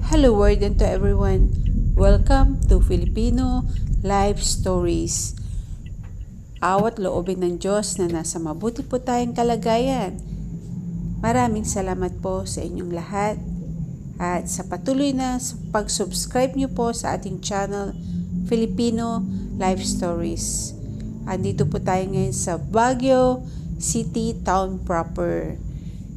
Hello world and to everyone. Welcome to Filipino Life Stories. Awat loobin ng Diyos na nasa mabuti po tayong kalagayan. Maraming salamat po sa inyong lahat at sa patuloy na pag-subscribe niyo po sa ating channel Filipino Life Stories. Andito po tayo ngayon sa Baguio City Town proper.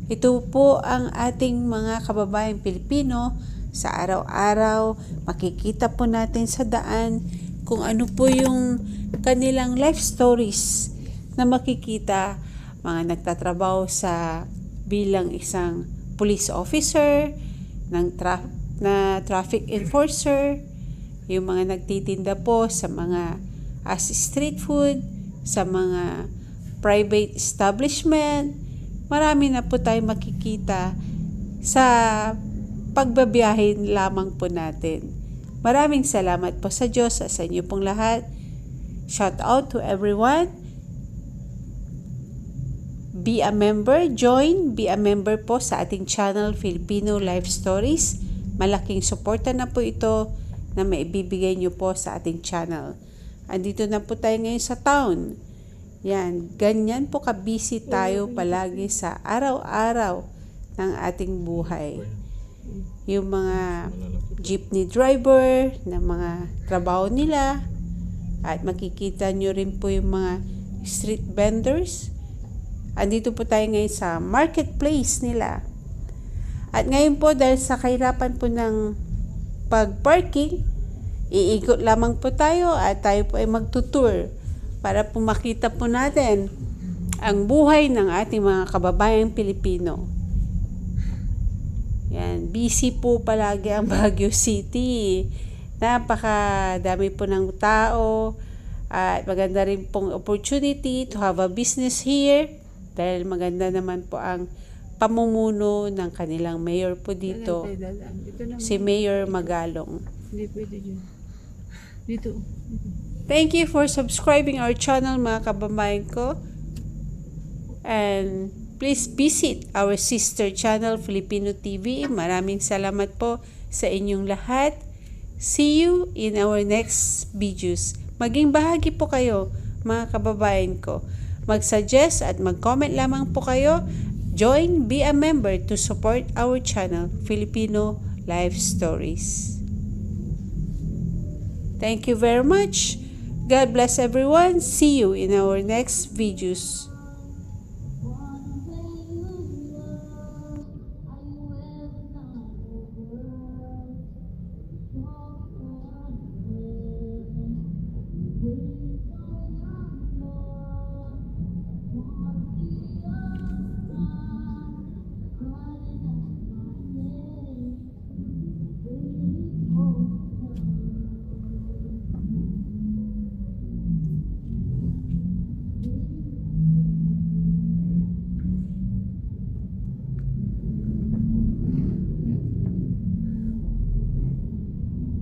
Ito po ang ating mga kababayang Pilipino sa araw-araw. Makikita po natin sa daan kung ano po yung kanilang life stories na makikita. Mga nagtatrabaho sa bilang isang police officer, na traffic enforcer, yung mga nagtitinda po sa mga street food, sa mga private establishment. Marami na po tayong makikita sa pagbabiyahin lamang po natin. Maraming salamat po sa Diyos at sa inyo pong lahat. Shout out to everyone. Be a member, be a member po sa ating channel Filipino Life Stories. Malaking suporta na po ito na maibibigay nyo po sa ating channel. Andito na po tayo ngayon sa town. Yan, ganyan po ka-busy tayo palagi sa araw-araw ng ating buhay. Yung mga jeepney driver na mga trabaho nila, at makikita nyo rin po yung mga street vendors. Andito po tayo ngayon sa marketplace nila. At ngayon po dahil sa kahirapan po ng pag-parking, iikot lamang po tayo at tayo po ay magtutour para po makita po natin ang buhay ng ating mga kababayang Pilipino. Yan, busy po palagi ang Baguio City. Napakadami po ng tao at maganda rin pong opportunity to have a business here dahil maganda naman po ang pamumuno ng kanilang mayor po dito, si Mayor Magalong. Hindi pwede dyan. Dito. Thank you for subscribing our channel mga kababayan ko. And please visit our sister channel Filipino TV. Maraming salamat po sa inyong lahat. See you in our next videos. Maging bahagi po kayo mga kababayan ko. Mag-suggest at mag-comment lamang po kayo. Join, be a member to support our channel Filipino Life Stories. Thank you very much. God bless everyone. See you in our next videos.